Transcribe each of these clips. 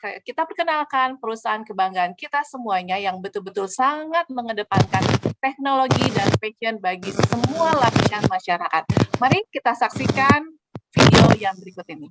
kita perkenalkan perusahaan kebanggaan kita semuanya yang betul-betul sangat mengedepankan teknologi dan passion bagi semua lapisan masyarakat. Mari kita saksikan video yang berikut ini.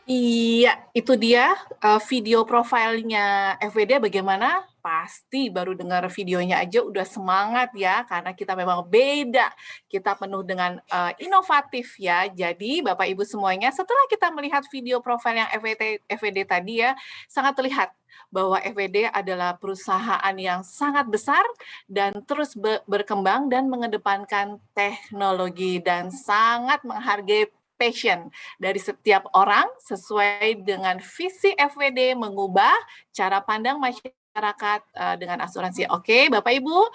Iya, itu dia video profilnya FWD bagaimana? Pasti baru dengar videonya aja udah semangat ya, karena kita memang beda. Kita penuh dengan inovatif ya. Jadi Bapak Ibu semuanya, setelah kita melihat video profil yang FWD tadi ya, sangat terlihat bahwa FWD adalah perusahaan yang sangat besar dan terus berkembang dan mengedepankan teknologi dan sangat menghargai passion dari setiap orang sesuai dengan visi FWD mengubah cara pandang masyarakat dengan asuransi. Oke, Bapak Ibu,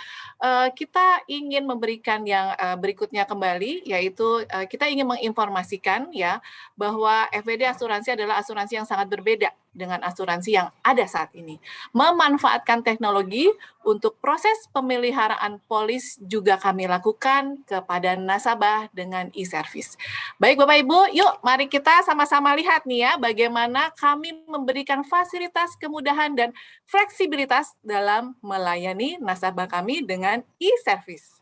kita ingin memberikan yang berikutnya kembali, yaitu kita ingin menginformasikan ya bahwa FWD asuransi adalah asuransi yang sangat berbeda dengan asuransi yang ada saat ini. Memanfaatkan teknologi untuk proses pemeliharaan polis juga kami lakukan kepada nasabah dengan e-service. Baik Bapak Ibu, yuk mari kita sama-sama lihat nih ya bagaimana kami memberikan fasilitas, kemudahan, dan fleksibilitas dalam melayani nasabah kami dengan e-service.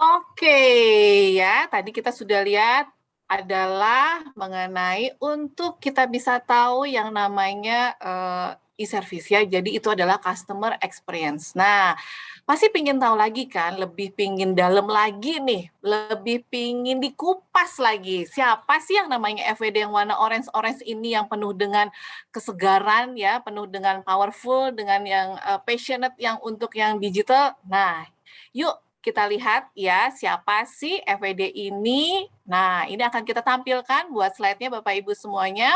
Oke, ya, tadi kita sudah lihat adalah mengenai untuk kita bisa tahu yang namanya e-service ya. Jadi itu adalah customer experience. Nah, pasti pingin tahu lagi kan, lebih pingin dalam lagi nih, lebih pingin dikupas lagi. Siapa sih yang namanya FWD yang warna orange-orange ini yang penuh dengan kesegaran ya, penuh dengan powerful, dengan yang passionate yang untuk yang digital. Nah, yuk kita lihat ya siapa sih FWD ini. Nah, ini akan kita tampilkan buat slide-nya Bapak Ibu semuanya.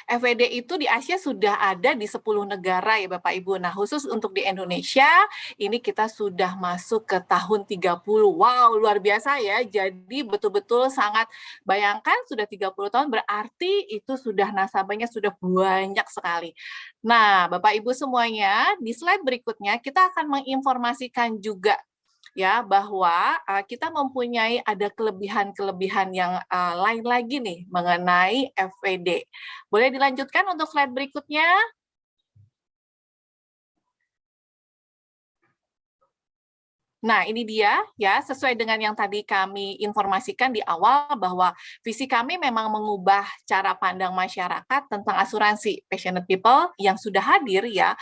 FWD itu di Asia sudah ada di 10 negara ya Bapak Ibu. Nah, khusus untuk di Indonesia, ini kita sudah masuk ke tahun 30. Wow, luar biasa ya. Jadi betul-betul sangat, bayangkan sudah 30 tahun berarti itu sudah nasabahnya sudah banyak sekali. Nah, Bapak Ibu semuanya, di slide berikutnya kita akan menginformasikan juga ya bahwa kita mempunyai ada kelebihan-kelebihan yang lain lagi nih mengenai FWD. Boleh dilanjutkan untuk slide berikutnya? Nah, ini dia ya, sesuai dengan yang tadi kami informasikan di awal bahwa visi kami memang mengubah cara pandang masyarakat tentang asuransi. Passionate people yang sudah hadir ya,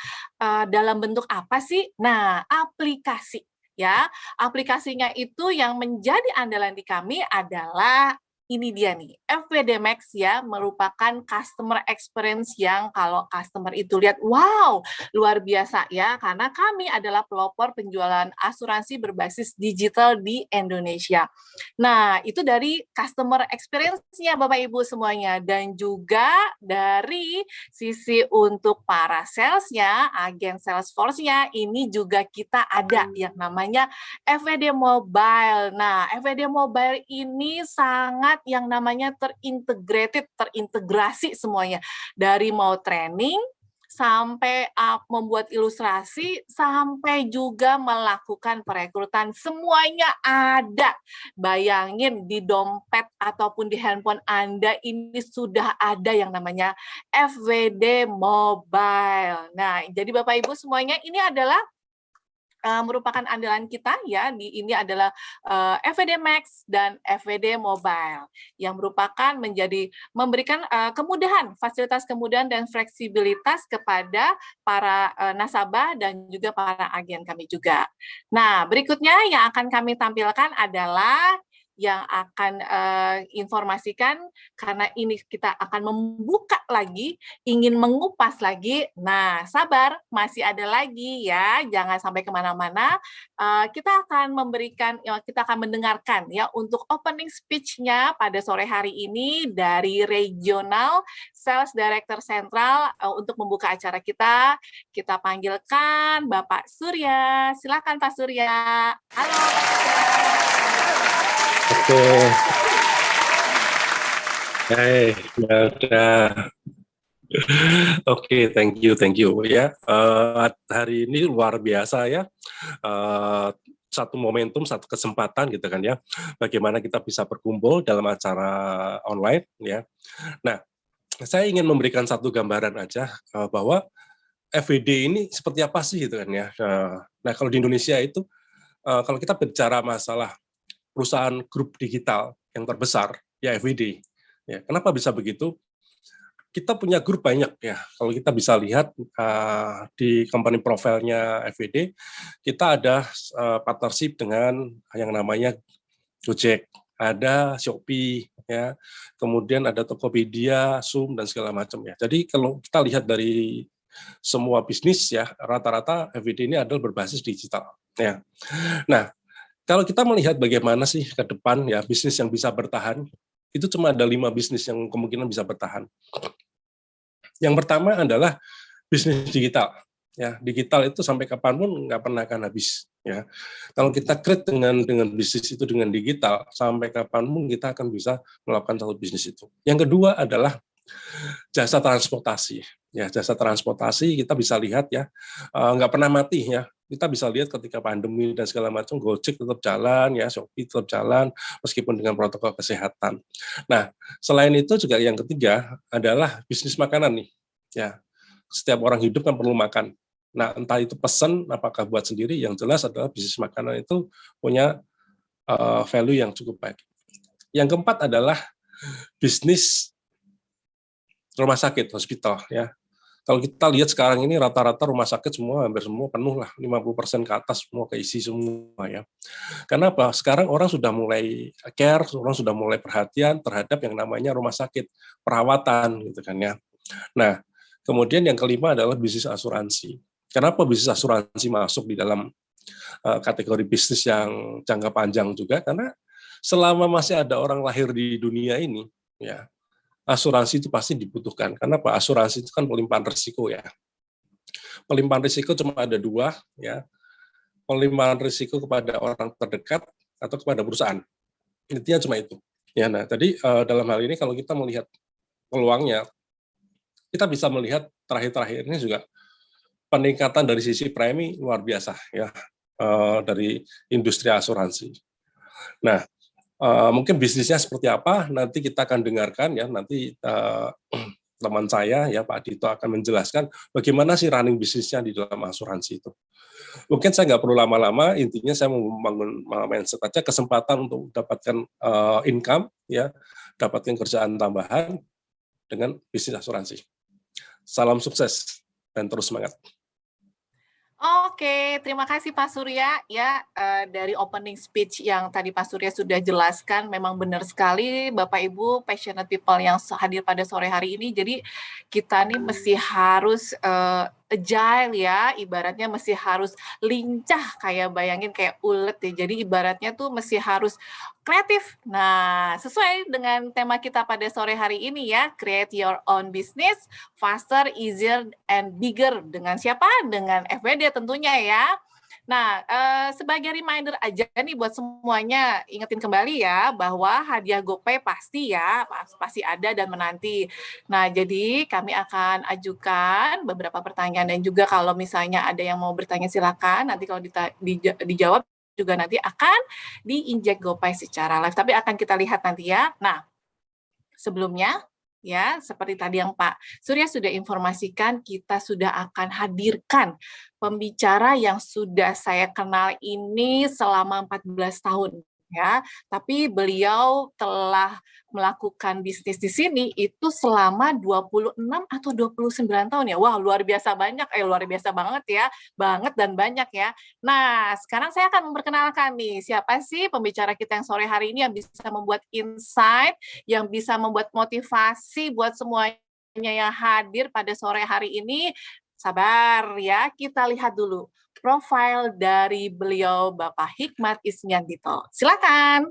dalam bentuk apa sih? Nah, aplikasi ya. Aplikasinya itu yang menjadi andalan di kami adalah ini dia nih, FWD Max ya, merupakan customer experience yang kalau customer itu lihat, wow, luar biasa ya, karena kami adalah pelopor penjualan asuransi berbasis digital di Indonesia. Nah, itu dari customer experience-nya Bapak Ibu semuanya, dan juga dari sisi untuk para sales-nya, agen sales force-nya, ini juga kita ada yang namanya FWD Mobile. Nah, FWD Mobile ini sangat yang namanya terintegrasi semuanya. Dari mau training, sampai membuat ilustrasi, sampai juga melakukan perekrutan, semuanya ada. Bayangin di dompet ataupun di handphone Anda ini sudah ada yang namanya FWD Mobile. Nah, jadi Bapak Ibu semuanya ini adalah merupakan andalan kita ya, ini adalah FWD Max dan FWD Mobile yang merupakan memberikan kemudahan, fasilitas kemudahan dan fleksibilitas kepada para nasabah dan juga para agen kami juga. Nah, berikutnya yang akan kami tampilkan adalah yang akan informasikan, karena ini kita akan membuka lagi, ingin mengupas lagi. Nah, sabar, masih ada lagi ya, jangan sampai kemana-mana. Kita akan mendengarkan ya untuk opening speech-nya pada sore hari ini dari Regional Sales Director Sentral untuk membuka acara kita. Kita panggilkan Bapak Surya. Silakan Pak Surya. Halo Pak Surya. Oke. Hai, Melda. Oke, thank you ya. Hari ini luar biasa ya. Satu momentum, satu kesempatan gitu kan ya. Bagaimana kita bisa berkumpul dalam acara online ya. Nah, saya ingin memberikan satu gambaran aja bahwa FWD ini seperti apa sih gitu kan ya. Nah, kalau di Indonesia itu kalau kita bicara masalah perusahaan grup digital yang terbesar, ya FWD. Ya, kenapa bisa begitu? Kita punya grup banyak ya. Kalau kita bisa lihat di company profile-nya FWD, kita ada partnership dengan yang namanya Gojek, ada Shopee, ya, kemudian ada Tokopedia, Zoom dan segala macam ya. Jadi kalau kita lihat dari semua bisnis ya, rata-rata FWD ini adalah berbasis digital. Ya. Nah, kalau kita melihat bagaimana sih ke depan ya bisnis yang bisa bertahan, itu cuma ada 5 bisnis yang kemungkinan bisa bertahan. Yang pertama adalah bisnis digital. Ya, digital itu sampai kapanpun nggak pernah akan habis. Ya, kalau kita create dengan bisnis itu dengan digital, sampai kapanpun kita akan bisa melakukan satu bisnis itu. Yang kedua adalah jasa transportasi. Ya, jasa transportasi kita bisa lihat ya, nggak pernah mati ya. Kita bisa lihat ketika pandemi dan segala macam, Gojek tetap jalan, ya Shopee tetap jalan, meskipun dengan protokol kesehatan. Nah, selain itu juga yang ketiga adalah bisnis makanan nih. Ya, setiap orang hidup kan perlu makan. Nah, entah itu pesan, apakah buat sendiri, yang jelas adalah bisnis makanan itu punya value yang cukup baik. Yang keempat adalah bisnis rumah sakit, hospital, ya. Kalau kita lihat sekarang ini rata-rata rumah sakit semua hampir semua penuh lah, 50% ke atas semua keisi semua ya. Karena apa? Sekarang orang sudah mulai care, orang sudah mulai perhatian terhadap yang namanya rumah sakit, perawatan gitu kan ya. Nah, kemudian yang kelima adalah bisnis asuransi. Kenapa bisnis asuransi masuk di dalam kategori bisnis yang jangka panjang juga? Karena selama masih ada orang lahir di dunia ini, ya asuransi itu pasti dibutuhkan. Karena apa? Asuransi itu kan pelimpahan risiko ya. Pelimpahan risiko cuma ada 2 ya. Pelimpahan risiko kepada orang terdekat atau kepada perusahaan. Intinya cuma itu. Ya, nah, tadi dalam hal ini kalau kita melihat peluangnya, kita bisa melihat terakhir-terakhir ini juga peningkatan dari sisi premi luar biasa ya dari industri asuransi. Nah, mungkin bisnisnya seperti apa nanti kita akan dengarkan ya, nanti teman saya ya Pak Dito akan menjelaskan bagaimana sih running bisnisnya di dalam asuransi itu. Mungkin saya nggak perlu lama-lama, intinya saya mau membangun mindset aja, kesempatan untuk mendapatkan income ya, dapatkan kerjaan tambahan dengan bisnis asuransi. Salam sukses dan terus semangat. Oke, terima kasih Pak Surya ya, dari opening speech yang tadi Pak Surya sudah jelaskan, memang benar sekali Bapak Ibu passionate people yang hadir pada sore hari ini. Jadi kita nih mesti harus agile ya, ibaratnya mesti harus lincah, kayak bayangin kayak ulet ya. Jadi ibaratnya tuh mesti harus kreatif. Nah, sesuai dengan tema kita pada sore hari ini ya, create your own business faster, easier, and bigger. Dengan siapa? Dengan FWD tentunya ya. Nah, sebagai reminder aja nih buat semuanya, ingetin kembali ya bahwa hadiah GoPay pasti ya, pasti ada dan menanti. Nah, jadi kami akan ajukan beberapa pertanyaan dan juga kalau misalnya ada yang mau bertanya silakan, nanti kalau dijawab juga nanti akan diinjek GoPay secara live, tapi akan kita lihat nanti ya. Nah, sebelumnya ya, seperti tadi yang Pak Surya sudah informasikan, kita sudah akan hadirkan pembicara yang sudah saya kenal ini selama 14 tahun ya, tapi beliau telah melakukan bisnis di sini itu selama 26 atau 29 tahun ya. Wah, luar biasa banyak, luar biasa banget ya, banget dan banyak ya. Nah, sekarang saya akan memperkenalkan nih, siapa sih pembicara kita yang sore hari ini yang bisa membuat insight, yang bisa membuat motivasi buat semuanya yang hadir pada sore hari ini. Sabar ya, kita lihat dulu profil dari beliau Bapak Hikmat Ismiandito. Silakan.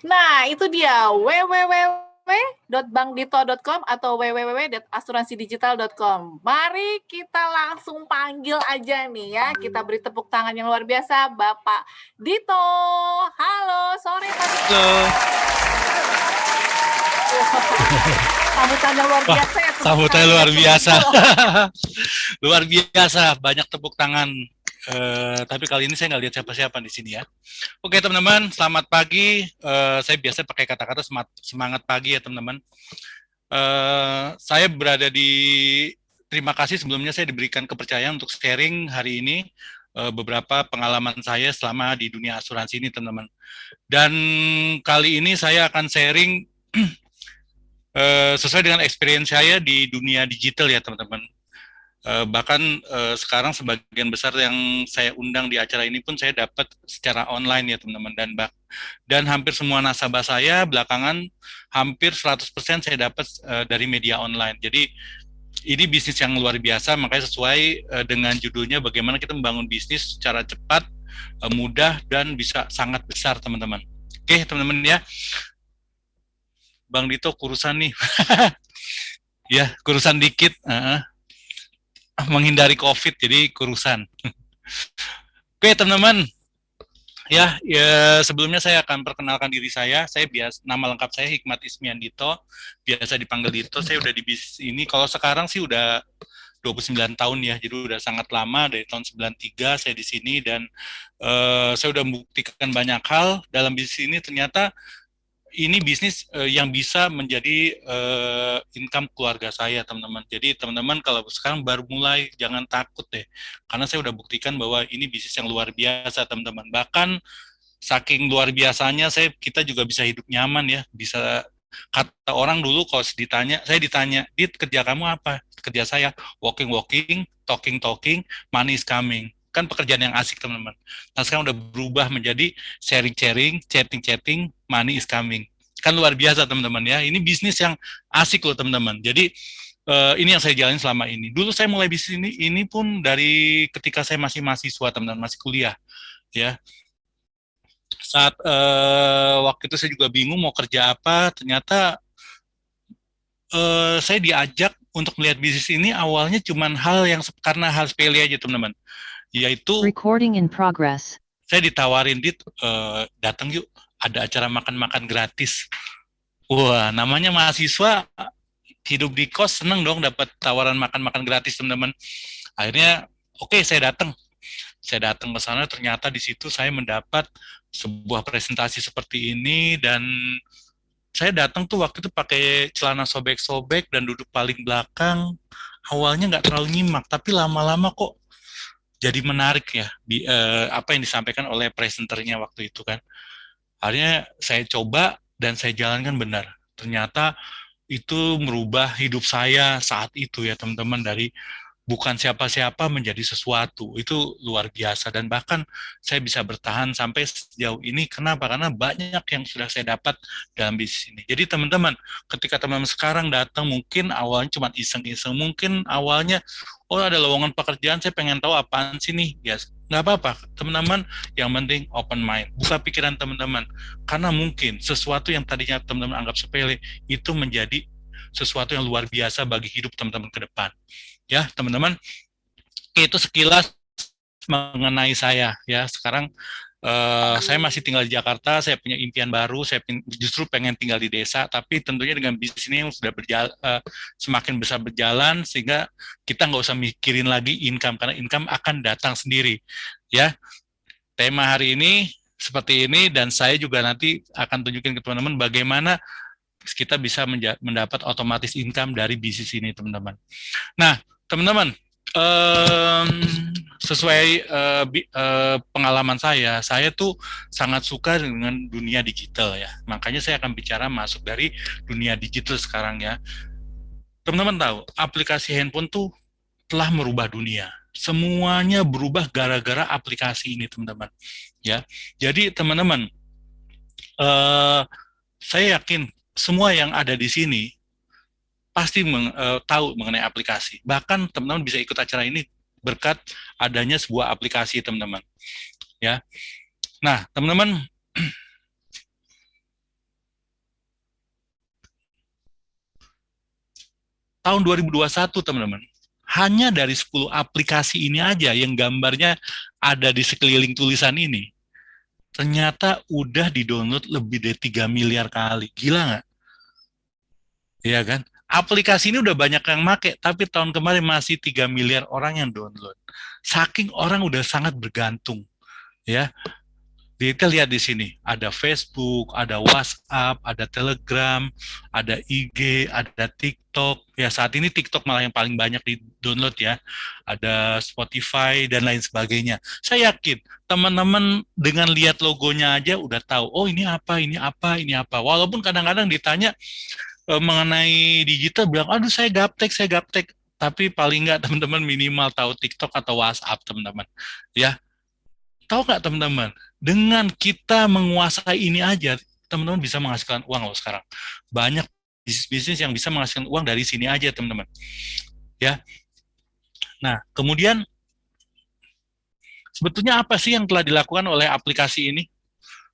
Nah, itu dia www.bankdito.com atau www.asuransidigital.com. Mari kita langsung panggil aja nih ya. Kita beri tepuk tangan yang luar biasa Bapak Dito. Halo, sore Pak Dito. Halo. Sambutannya luar biasa ya. Sambutannya luar biasa. Luar biasa, banyak tepuk tangan. Tapi kali ini saya nggak lihat siapa-siapa di sini ya. Oke teman-teman, selamat pagi. Saya biasa pakai kata-kata semangat pagi ya teman-teman. Saya berada terima kasih sebelumnya saya diberikan kepercayaan untuk sharing hari ini beberapa pengalaman saya selama di dunia asuransi ini teman-teman. Dan kali ini saya akan sharing sesuai dengan experience saya di dunia digital ya teman-teman. Bahkan sekarang sebagian besar yang saya undang di acara ini pun saya dapat secara online ya teman-teman, dan hampir semua nasabah saya belakangan hampir 100% saya dapat dari media online. Jadi ini bisnis yang luar biasa, makanya sesuai dengan judulnya bagaimana kita membangun bisnis secara cepat, mudah, dan bisa sangat besar teman-teman. Oke teman-teman ya, Bang Dito kurusan nih. Ya kurusan dikit, menghindari COVID, jadi kurusan. Oke teman-teman, ya sebelumnya saya akan perkenalkan diri saya. Nama lengkap saya Hikmat Ismiandito, biasa dipanggil Dito. Saya udah di bisnis ini, kalau sekarang sih udah 29 tahun ya, jadi udah sangat lama, dari tahun 93 saya di sini, dan saya udah membuktikan banyak hal dalam bisnis ini. Ternyata ini bisnis yang bisa menjadi income keluarga saya, teman-teman. Jadi teman-teman kalau sekarang baru mulai, jangan takut deh. Karena saya udah buktikan bahwa ini bisnis yang luar biasa, teman-teman. Bahkan saking luar biasanya, kita juga bisa hidup nyaman ya. Bisa, kata orang dulu kalau saya ditanya, Dit, kerja kamu apa? Kerja saya walking, talking, money is coming. Kan pekerjaan yang asik teman-teman. Nah sekarang udah berubah menjadi sharing, chatting, money is coming. Kan luar biasa teman-teman ya. Ini bisnis yang asik loh teman-teman. Jadi ini yang saya jalani selama ini. Dulu saya mulai bisnis ini pun dari ketika saya masih mahasiswa teman-teman, masih kuliah ya. Saat waktu itu saya juga bingung mau kerja apa. Ternyata saya diajak untuk melihat bisnis ini awalnya cuman karena hal sepele aja teman-teman. Yaitu Recording in progress. Saya ditawarin, Dit, datang yuk, ada acara makan-makan gratis. Wah, namanya mahasiswa hidup di kos, seneng dong dapat tawaran makan-makan gratis, teman-teman. Akhirnya, oke, saya datang. Saya datang ke sana, ternyata di situ saya mendapat sebuah presentasi seperti ini, dan saya datang tuh waktu itu pakai celana sobek-sobek dan duduk paling belakang. Awalnya nggak terlalu nyimak, tapi lama-lama kok jadi menarik ya, apa yang disampaikan oleh presenternya waktu itu kan. Akhirnya saya coba dan saya jalankan benar. Ternyata itu merubah hidup saya saat itu ya teman-teman, dari bukan siapa-siapa menjadi sesuatu. Itu luar biasa, dan bahkan saya bisa bertahan sampai sejauh ini. Kenapa? Karena banyak yang sudah saya dapat dalam bisnis ini. Jadi teman-teman, ketika teman-teman sekarang datang, mungkin awalnya cuma iseng-iseng, mungkin awalnya, oh ada lowongan pekerjaan, saya pengen tahu apaan sih nih, ya nggak apa-apa teman-teman, yang penting open mind, buka pikiran teman-teman, karena mungkin sesuatu yang tadinya teman-teman anggap sepele, itu menjadi sesuatu yang luar biasa bagi hidup teman-teman ke depan. Ya, teman-teman, itu sekilas mengenai saya. Ya, sekarang saya masih tinggal di Jakarta, saya punya impian baru, saya justru pengen tinggal di desa, tapi tentunya dengan bisnis ini yang sudah semakin besar berjalan, sehingga kita nggak usah mikirin lagi income, karena income akan datang sendiri. Ya, tema hari ini seperti ini, dan saya juga nanti akan tunjukin ke teman-teman bagaimana kita bisa mendapat otomatis income dari bisnis ini, teman-teman. Nah, teman-teman, sesuai pengalaman saya tuh sangat suka dengan dunia digital ya. Makanya saya akan bicara masuk dari dunia digital sekarang ya. Teman-teman tahu, aplikasi handphone tuh telah merubah dunia. Semuanya berubah gara-gara aplikasi ini, teman-teman. Ya, jadi teman-teman, saya yakin semua yang ada di sini pasti tahu mengenai aplikasi. Bahkan teman-teman bisa ikut acara ini berkat adanya sebuah aplikasi, teman-teman. Ya. Nah, teman-teman, tahun 2021, teman-teman, hanya dari 10 aplikasi ini aja yang gambarnya ada di sekeliling tulisan ini, ternyata udah di-download lebih dari 3 miliar kali. Gila nggak? Iya kan? Aplikasi ini udah banyak yang make, tapi tahun kemarin masih 3 miliar orang yang download. Saking orang udah sangat bergantung. Ya, kita lihat di sini, ada Facebook, ada WhatsApp, ada Telegram, ada IG, ada TikTok. Ya, saat ini TikTok malah yang paling banyak di-download ya. Ada Spotify dan lain sebagainya. Saya yakin teman-teman dengan lihat logonya aja udah tahu, oh ini apa, ini apa, ini apa. Walaupun kadang-kadang ditanya mengenai digital, bilang, aduh saya gaptek. Tapi paling nggak teman-teman minimal tahu TikTok atau WhatsApp, teman-teman. Ya, tahu nggak teman-teman? Dengan kita menguasai ini aja, teman-teman bisa menghasilkan uang loh sekarang. Banyak bisnis-bisnis yang bisa menghasilkan uang dari sini aja, teman-teman. Ya. Nah, kemudian sebetulnya apa sih yang telah dilakukan oleh aplikasi ini?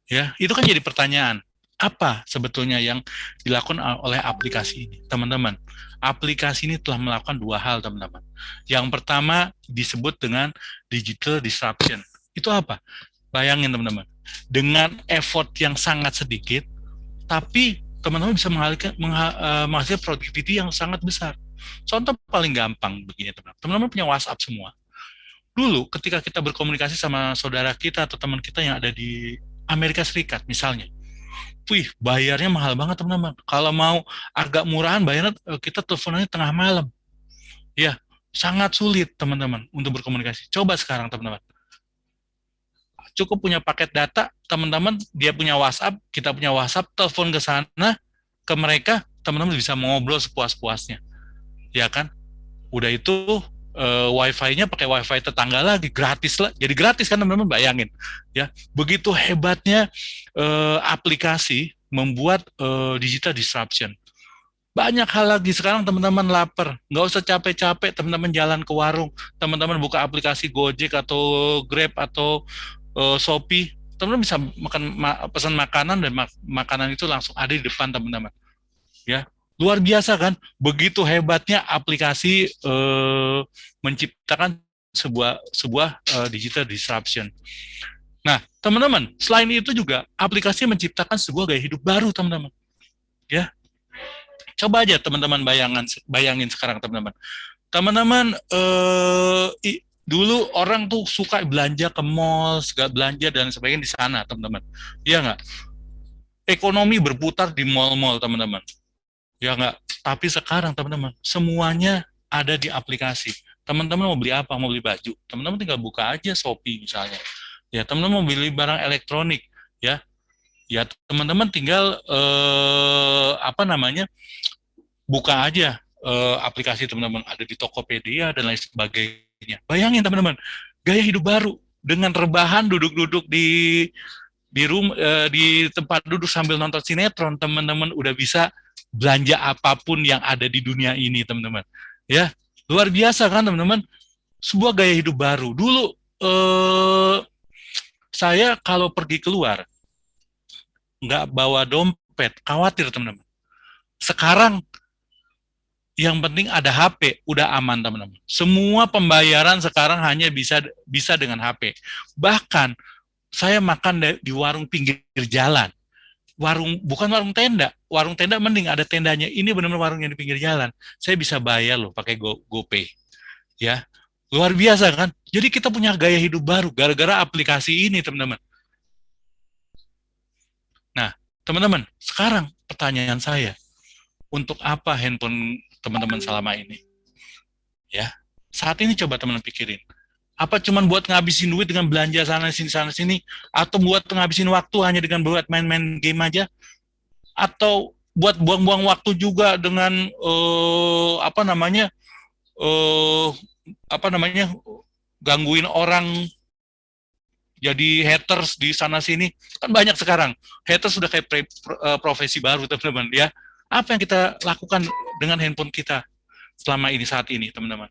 Ya, itu kan jadi pertanyaan. Apa sebetulnya yang dilakukan oleh aplikasi ini, teman-teman? Aplikasi ini telah melakukan 2 hal, teman-teman. Yang pertama disebut dengan digital disruption. Itu apa? Bayangin, teman-teman. Dengan effort yang sangat sedikit, tapi teman-teman bisa menghasilkan productivity yang sangat besar. Contoh paling gampang begini, teman-teman. Teman-teman punya WhatsApp semua. Dulu ketika kita berkomunikasi sama saudara kita atau teman kita yang ada di Amerika Serikat misalnya, bayarnya mahal banget, teman-teman. Kalau mau agak murahan bayarnya, kita teleponannya tengah malam. Ya, sangat sulit, teman-teman, untuk berkomunikasi. Coba sekarang, teman-teman. Cukup punya paket data, teman-teman, dia punya WhatsApp, kita punya WhatsApp, telepon ke sana, ke mereka, teman-teman bisa ngobrol sepuas-puasnya. Ya kan? Udah itu, Wi-Fi-nya pakai Wi-Fi tetangga lagi, gratis lah. Jadi gratis kan, teman-teman, bayangin. Ya, begitu hebatnya aplikasi membuat digital disruption. Banyak hal lagi sekarang, teman-teman lapar, nggak usah capek-capek, teman-teman jalan ke warung, teman-teman buka aplikasi Gojek atau Grab atau Shopee, teman-teman bisa pesan makanan dan makanan itu langsung ada di depan teman-teman. Ya. Luar biasa kan? Begitu hebatnya aplikasi menciptakan sebuah digital disruption. Nah, teman-teman, selain itu juga aplikasi menciptakan sebuah gaya hidup baru, teman-teman. Ya, coba aja teman-teman bayangin sekarang, teman-teman. Teman-teman, dulu orang tuh suka belanja ke mall, segala belanja dan sebagainya di sana, teman-teman. Iya nggak? Ekonomi berputar di mall-mall, teman-teman. Ya nggak? Tapi sekarang, teman-teman, semuanya ada di aplikasi. Teman-teman mau beli apa? Mau beli baju. Teman-teman tinggal buka aja Shopee misalnya. Ya, teman-teman mau beli barang elektronik. Ya, ya teman-teman tinggal buka aja aplikasi, teman-teman, ada di Tokopedia dan lain sebagainya. Bayangin, teman-teman, gaya hidup baru dengan rebahan duduk-duduk di tempat duduk sambil nonton sinetron, teman-teman udah bisa belanja apapun yang ada di dunia ini, teman-teman. Ya, luar biasa kan, teman-teman? Sebuah gaya hidup baru. Dulu saya kalau pergi keluar nggak bawa dompet, khawatir, teman-teman. Sekarang yang penting ada HP, udah aman, teman-teman. Semua pembayaran sekarang hanya bisa dengan HP. Bahkan saya makan di warung pinggir jalan. Bukan warung tenda. Warung tenda mending ada tendanya. Ini benar-benar warung yang di pinggir jalan. Saya bisa bayar loh pakai GoPay. Ya. Luar biasa kan? Jadi kita punya gaya hidup baru gara-gara aplikasi ini, teman-teman. Nah, teman-teman, sekarang pertanyaan saya, untuk apa handphone teman-teman selama ini? Ya, saat ini coba teman-teman pikirin. Apa cuma buat ngabisin duit dengan belanja sana sini, atau buat ngabisin waktu hanya dengan buat main-main game aja, atau buat buang-buang waktu juga dengan gangguin orang, jadi haters di sana sini, kan banyak sekarang. Haters sudah kayak profesi baru, teman-teman, ya. Apa yang kita lakukan dengan handphone kita selama ini, saat ini, teman-teman?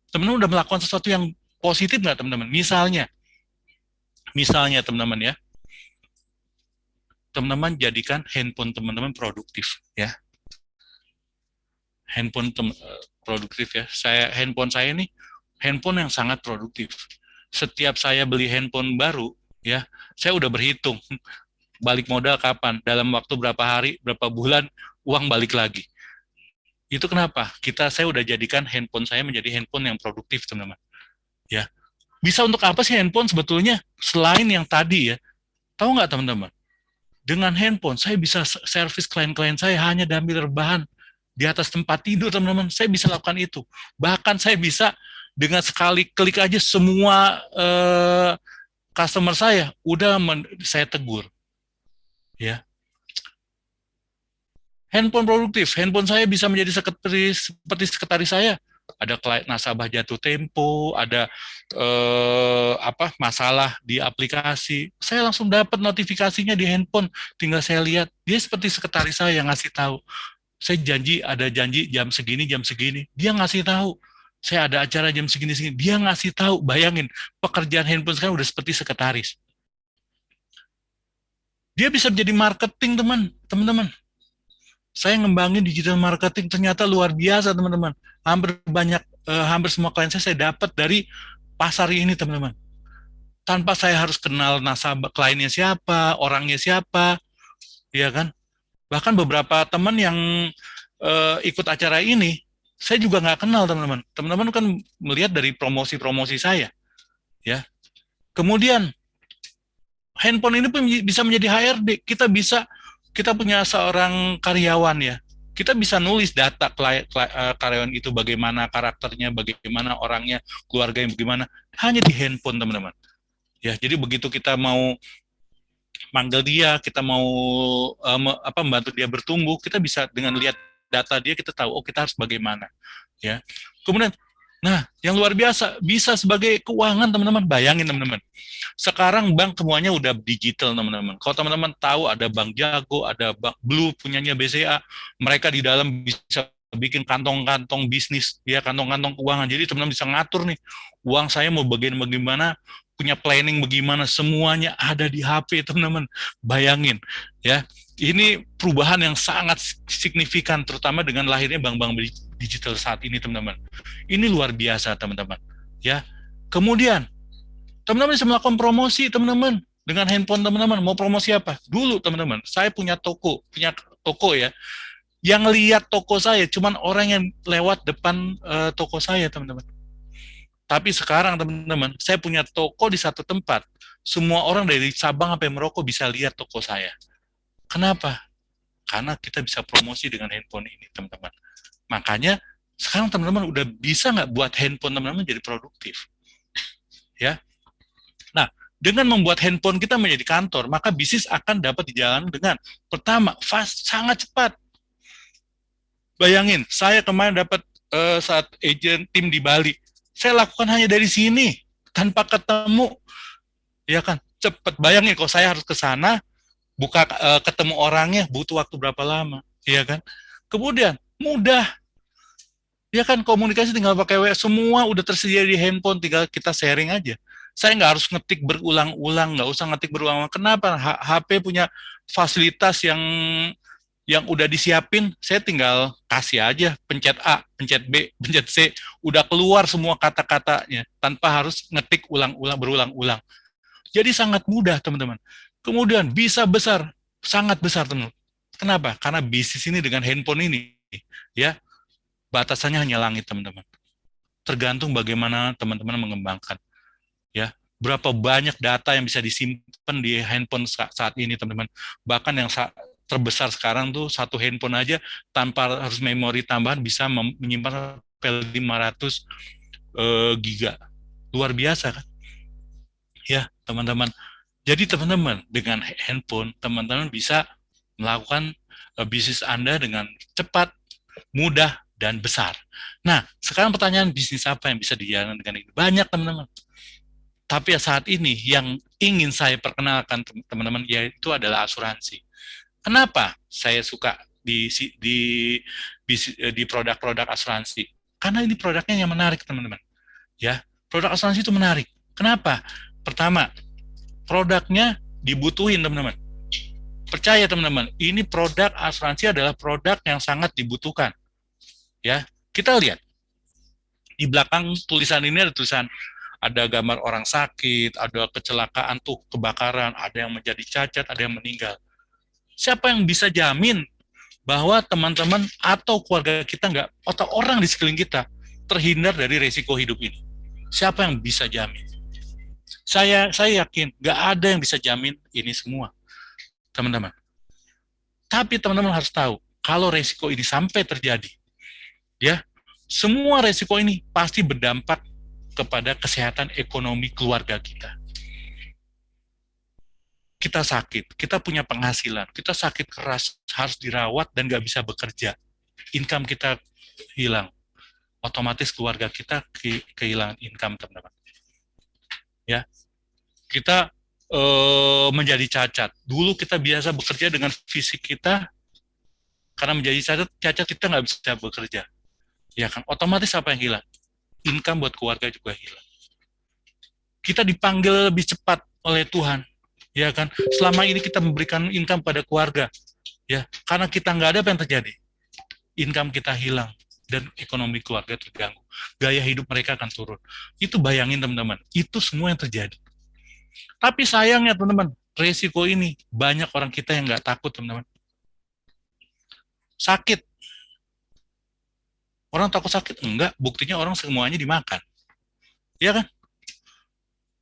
Teman-teman udah melakukan sesuatu yang positif nggak, teman-teman? Misalnya, teman-teman, ya, teman-teman jadikan handphone teman-teman produktif, ya. Handphone produktif, ya. Handphone saya ini handphone yang sangat produktif. Setiap saya beli handphone baru, ya, saya udah berhitung balik modal kapan, dalam waktu berapa hari, berapa bulan, uang balik lagi. Itu kenapa? Saya udah jadikan handphone saya menjadi handphone yang produktif, teman-teman. Ya, bisa untuk apa sih handphone sebetulnya selain yang tadi, ya? Tahu nggak, teman-teman? Dengan handphone saya bisa servis klien-klien saya hanya diambil rebahan di atas tempat tidur, teman-teman. Saya bisa lakukan itu. Bahkan saya bisa dengan sekali klik aja semua customer saya saya tegur. Ya. Handphone produktif. Handphone saya bisa menjadi seperti sekretaris saya. Ada nasabah jatuh tempo, ada masalah di aplikasi. Saya langsung dapat notifikasinya di handphone. Tinggal saya lihat. Dia seperti sekretaris saya yang ngasih tahu. Saya ada janji jam segini. Dia ngasih tahu. Saya ada acara jam segini. Dia ngasih tahu. Bayangin, pekerjaan handphone sekarang udah seperti sekretaris. Dia bisa menjadi marketing, teman-teman. Saya ngembangin digital marketing, ternyata luar biasa, teman-teman. Hampir semua klien saya dapat dari pasar ini, teman-teman. Tanpa saya harus kenal nasabah, kliennya siapa, orangnya siapa, ya kan? Bahkan beberapa teman yang ikut acara ini, saya juga nggak kenal, teman-teman. Teman-teman kan melihat dari promosi-promosi saya, ya. Kemudian handphone ini pun bisa menjadi HRD. Kita punya seorang karyawan, ya. Kita bisa nulis data karyawan itu, bagaimana karakternya, bagaimana orangnya, keluarganya bagaimana, hanya di handphone, teman-teman. Ya, jadi begitu kita mau manggil dia, kita mau membantu dia bertumbuh, kita bisa dengan lihat data dia, kita tahu kita harus bagaimana. Ya. Kemudian, nah, yang luar biasa, bisa sebagai keuangan, teman-teman. Bayangin, teman-teman. Sekarang bank semuanya udah digital, teman-teman. Kalau teman-teman tahu, ada Bank Jago, ada Bank Blue, punyanya BCA. Mereka di dalam bisa bikin kantong-kantong bisnis, ya, kantong-kantong keuangan. Jadi teman-teman bisa ngatur nih, uang saya mau bagaimana, punya planning bagaimana, semuanya ada di HP, teman-teman. Bayangin, ya. Ini perubahan yang sangat signifikan, terutama dengan lahirnya bank-bank digital saat ini, teman-teman. Ini luar biasa, teman-teman. Ya. Kemudian, teman-teman bisa melakukan promosi, teman-teman. Dengan handphone teman-teman, mau promosi apa? Dulu teman-teman, saya punya toko ya. Yang lihat toko saya cuman orang yang lewat depan toko saya, teman-teman. Tapi sekarang teman-teman, saya punya toko di satu tempat. Semua orang dari Sabang sampai Merauke bisa lihat toko saya. Kenapa? Karena kita bisa promosi dengan handphone ini, teman-teman. Makanya sekarang teman-teman udah bisa nggak buat handphone teman-teman jadi produktif, ya. Nah, dengan membuat handphone kita menjadi kantor, maka bisnis akan dapat dijalankan dengan pertama, fast, sangat cepat. Bayangin, saya kemarin dapat saat agent tim di Bali, saya lakukan hanya dari sini, tanpa ketemu, ya kan, cepat. Bayangin kalau saya harus ke sana, ketemu orangnya, butuh waktu berapa lama, ya kan. Kemudian, mudah, ya kan, komunikasi tinggal pakai WA, semua udah tersedia di handphone, tinggal kita sharing aja. Saya nggak harus ngetik berulang-ulang, nggak usah ngetik berulang-ulang. Kenapa? HP punya fasilitas yang udah disiapin, saya tinggal kasih aja, pencet A, pencet B, pencet C, udah keluar semua kata-katanya, tanpa harus ngetik berulang-ulang. Jadi sangat mudah, teman-teman. Kemudian bisa besar, sangat besar, teman-teman. Kenapa? Karena bisnis ini dengan handphone ini, ya, batasannya hanya langit, teman-teman. Tergantung bagaimana teman-teman mengembangkan. Ya, berapa banyak data yang bisa disimpan di handphone saat ini, teman-teman. Bahkan yang terbesar sekarang tuh satu handphone aja tanpa harus memori tambahan bisa menyimpan sampai 500 giga. Luar biasa kan? Ya, teman-teman. Jadi teman-teman, dengan handphone teman-teman bisa melakukan bisnis Anda dengan cepat, mudah, dan besar. Nah, sekarang pertanyaan, bisnis apa yang bisa dijalankan dengan ini? Banyak, teman-teman. Tapi saat ini yang ingin saya perkenalkan teman-teman yaitu adalah asuransi. Kenapa saya suka di produk-produk asuransi? Karena ini produknya yang menarik, teman-teman. Ya, produk asuransi itu menarik. Kenapa? Pertama, produknya dibutuhin, teman-teman. Percaya, teman-teman, ini produk asuransi adalah produk yang sangat dibutuhkan. Ya, kita lihat di belakang tulisan ini ada tulisan, ada gambar orang sakit, ada kecelakaan tuh, kebakaran, ada yang menjadi cacat, ada yang meninggal. Siapa yang bisa jamin bahwa teman-teman atau keluarga kita nggak, atau orang di sekeliling kita terhindar dari resiko hidup ini? Siapa yang bisa jamin? Saya yakin nggak ada yang bisa jamin ini semua, teman-teman. Tapi teman-teman harus tahu, kalau resiko ini sampai terjadi, ya, semua resiko ini pasti berdampak kepada kesehatan ekonomi keluarga kita. Kita sakit, kita punya penghasilan, kita sakit keras, harus dirawat dan nggak bisa bekerja. Income kita hilang. Otomatis keluarga kita kehilangan income, teman-teman. Ya, kita menjadi cacat. Dulu kita biasa bekerja dengan fisik kita, karena menjadi cacat kita nggak bisa bekerja. Ya kan, otomatis apa yang hilang? Income buat keluarga juga hilang. Kita dipanggil lebih cepat oleh Tuhan, ya kan? Selama ini kita memberikan income pada keluarga, ya, karena kita nggak ada, apa yang terjadi? Income kita hilang dan ekonomi keluarga terganggu. Gaya hidup mereka akan turun. Itu bayangin, teman-teman, itu semua yang terjadi. Tapi sayangnya, teman-teman, resiko ini banyak orang kita yang nggak takut, teman-teman. Sakit. Orang takut sakit? Enggak, buktinya orang semuanya dimakan. Ya kan?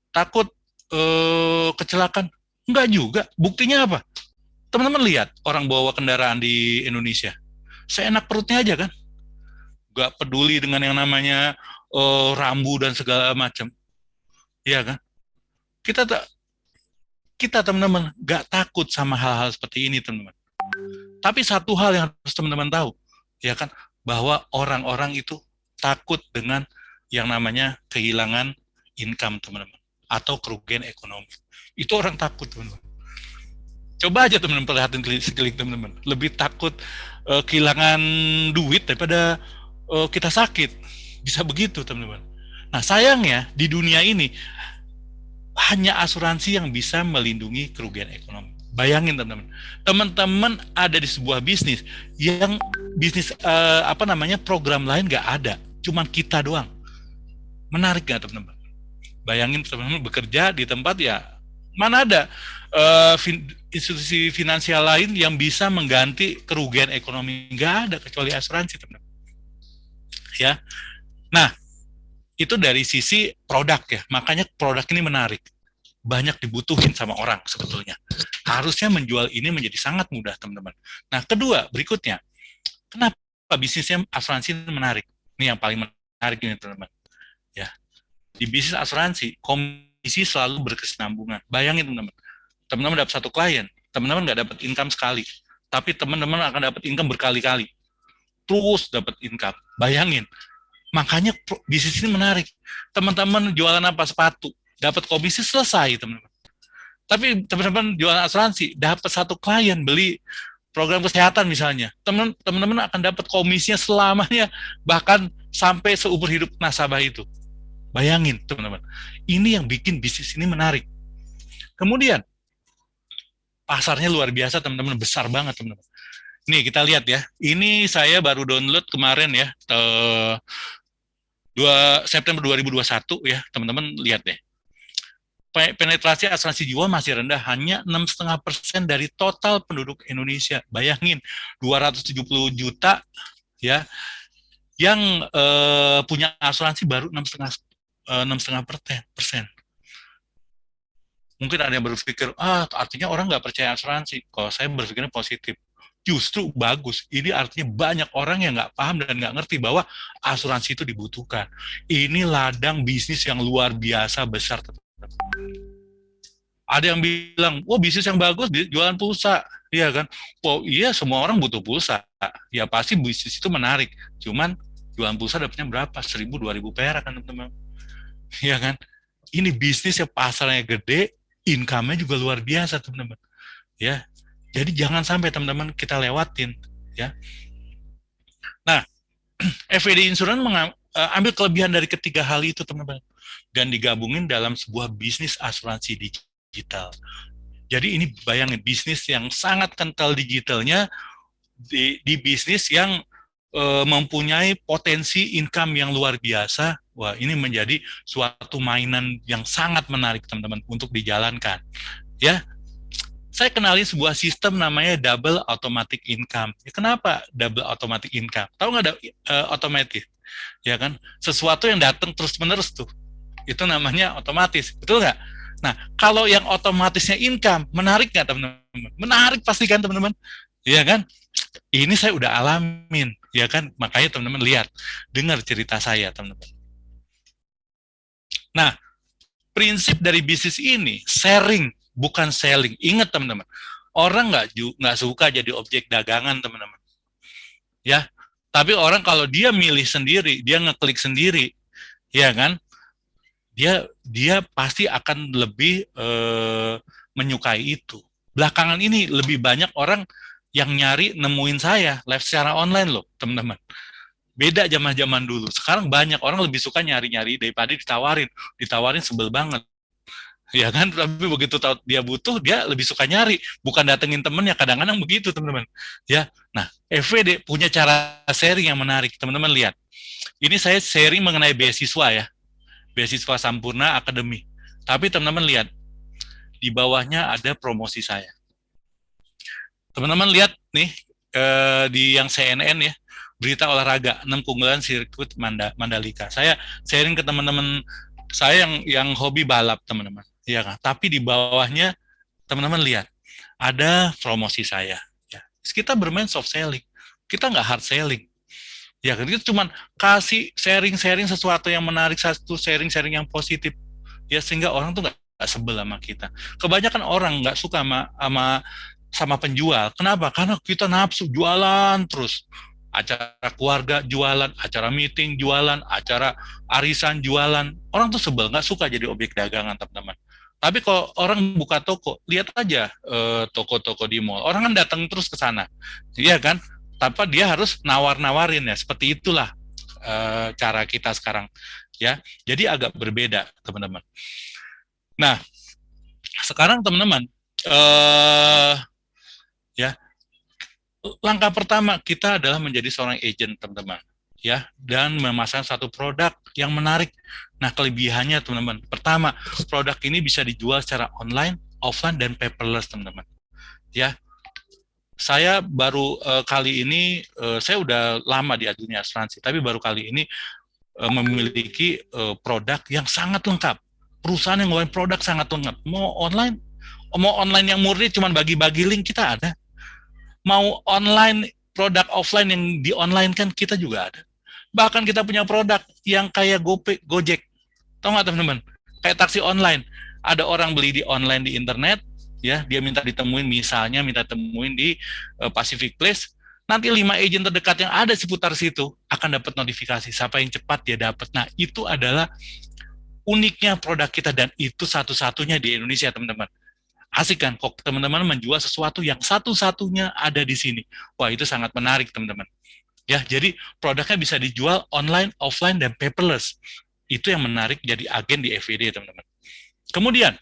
Takut kecelakaan? Enggak juga. Buktinya apa? Teman-teman lihat orang bawa kendaraan di Indonesia. Seenak perutnya aja kan? Enggak peduli dengan yang namanya rambu dan segala macam. Iya kan? Kita teman-teman enggak takut sama hal-hal seperti ini, teman-teman. Tapi satu hal yang harus teman-teman tahu, ya kan? Bahwa orang-orang itu takut dengan yang namanya kehilangan income, teman-teman, atau kerugian ekonomi. Itu orang takut, teman-teman. Coba aja teman-teman perhatiin sekeliling teman-teman. Lebih takut kehilangan duit daripada kita sakit. Bisa begitu, teman-teman. Nah, sayangnya di dunia ini hanya asuransi yang bisa melindungi kerugian ekonomi. Bayangin, teman-teman. Teman-teman ada di sebuah bisnis yang program lain nggak ada, cuman kita doang. Menarik nggak, teman-teman? Bayangin teman-teman bekerja di tempat ya Mana ada institusi finansial lain yang bisa mengganti kerugian ekonomi? Nggak ada kecuali asuransi, teman-teman. Ya, nah itu dari sisi produk ya. Makanya produk ini menarik, banyak dibutuhin sama orang sebetulnya. Harusnya menjual ini menjadi sangat mudah, teman-teman. Nah, kedua berikutnya, kenapa bisnisnya asuransi ini menarik? Ini yang paling menarik ini, teman-teman. Ya, di bisnis asuransi komisi selalu berkesinambungan. Bayangin, teman-teman. Teman-teman dapat satu klien, teman-teman nggak dapat income sekali, tapi teman-teman akan dapat income berkali-kali, terus dapat income. Bayangin, makanya bisnis ini menarik. Teman-teman jualan apa? Sepatu, dapat komisi selesai, teman-teman. Tapi teman-teman jualan asuransi, dapat satu klien beli program kesehatan misalnya, teman-teman akan dapat komisinya selamanya, bahkan sampai seumur hidup nasabah itu. Bayangin, teman-teman. Ini yang bikin bisnis ini menarik. Kemudian pasarnya luar biasa, teman-teman, besar banget, teman-teman. Nih, kita lihat ya. Ini saya baru download kemarin ya, 2 September 2021 ya, teman-teman lihat deh. Penetrasi asuransi jiwa masih rendah, hanya 6,5% dari total penduduk Indonesia. Bayangin, 270 juta ya, yang punya asuransi baru 6,5%. Mungkin ada yang berpikir, artinya orang nggak percaya asuransi. Kalau saya berpikirnya positif. Justru bagus. Ini artinya banyak orang yang nggak paham dan nggak ngerti bahwa asuransi itu dibutuhkan. Ini ladang bisnis yang luar biasa besar. Ada yang bilang, bisnis yang bagus, jualan pulsa. Iya kan? Iya, semua orang butuh pulsa. Ya pasti bisnis itu menarik. Cuman jualan pulsa dapatnya berapa? 1.000, 2.000 perak kan, teman-teman. Iya kan? Ini bisnis yang pasarnya gede, income-nya juga luar biasa, teman-teman. Ya, jadi jangan sampai teman-teman kita lewatin, ya. Nah, FWD Insurance ambil kelebihan dari ketiga hal itu, teman-teman, dan digabungin dalam sebuah bisnis asuransi digital. Jadi ini bayangin, bisnis yang sangat kental digitalnya di bisnis yang mempunyai potensi income yang luar biasa. Wah, ini menjadi suatu mainan yang sangat menarik, teman-teman, untuk dijalankan. Ya, saya kenalin sebuah sistem namanya double automatic income. Ya, kenapa double automatic income? Tahu nggak ada otomatis? Ya kan, sesuatu yang datang terus-menerus tuh, itu namanya otomatis, betul nggak? Nah, kalau yang otomatisnya income, menarik nggak, teman-teman? Menarik pasti kan, teman-teman? Ya kan? Ini saya udah alamin, ya kan? Makanya teman-teman lihat, dengar cerita saya, teman-teman. Nah, prinsip dari bisnis ini sharing, bukan selling. Ingat, teman-teman, orang nggak suka jadi objek dagangan, teman-teman. Ya, tapi orang kalau dia milih sendiri, dia ngeklik sendiri, ya kan? Dia pasti akan lebih menyukai itu. Belakangan ini lebih banyak orang yang nyari nemuin saya live secara online loh, teman-teman. Beda zaman-zaman dulu. Sekarang banyak orang lebih suka nyari-nyari daripada ditawarin sebel banget. Ya kan, tapi begitu tahu dia butuh, dia lebih suka nyari, bukan datengin temennya. Kadang-kadang begitu, teman-teman. Ya, nah, FWD punya cara sharing yang menarik, teman-teman lihat. Ini saya sharing mengenai beasiswa ya, beasiswa Sampurna Academy. Tapi teman-teman lihat, di bawahnya ada promosi saya. Teman-teman lihat nih, di yang CNN ya, berita olahraga 6 keunggulan sirkuit Mandalika. Saya sharing ke teman-teman saya yang hobi balap, teman-teman. Ya kan? Tapi di bawahnya teman-teman lihat ada promosi saya. Ya. Kita bermain soft selling. Kita nggak hard selling. Ya kan? Kita cuma kasih sharing sesuatu yang menarik, satu sharing yang positif. Ya, sehingga orang tuh nggak sebel sama kita. Kebanyakan orang nggak suka sama penjual. Kenapa? Karena kita nafsu jualan terus. Acara keluarga jualan, acara meeting jualan, acara arisan jualan. Orang tuh sebel, nggak suka jadi objek dagangan, teman-teman. Tapi kalau orang buka toko, lihat aja toko-toko di mall. Orang kan datang terus ke sana, iya kan? Tanpa dia harus nawar-nawarin ya. Seperti itulah cara kita sekarang, ya. Jadi agak berbeda, teman-teman. Nah, sekarang teman-teman, ya. Langkah pertama kita adalah menjadi seorang agent, teman-teman, ya, dan memasang satu produk yang menarik. Nah, kelebihannya, teman-teman, pertama, produk ini bisa dijual secara online offline dan paperless, teman-teman. Ya, saya baru kali ini, saya udah lama di dunia asuransi, tapi baru kali ini memiliki produk yang sangat lengkap. Perusahaan yang ngeluarin produk sangat lengkap. Mau online yang murni cuma bagi-bagi link, kita ada. Mau online, produk offline yang di online kan kita juga ada. Bahkan kita punya produk yang kayak Gojek. Tahu nggak teman-teman? Kayak taksi online. Ada orang beli di online di internet, ya, dia minta ditemuin, misalnya minta temuin di Pacific Place, nanti 5 agent terdekat yang ada seputar situ akan dapat notifikasi. Siapa yang cepat dia dapat. Nah, itu adalah uniknya produk kita, dan itu satu-satunya di Indonesia, teman-teman. Asik kan, kok teman-teman menjual sesuatu yang satu-satunya ada di sini. Wah, itu sangat menarik, teman-teman. Ya, jadi produknya bisa dijual online, offline, dan paperless. Itu yang menarik jadi agen di FWD, teman-teman. Kemudian,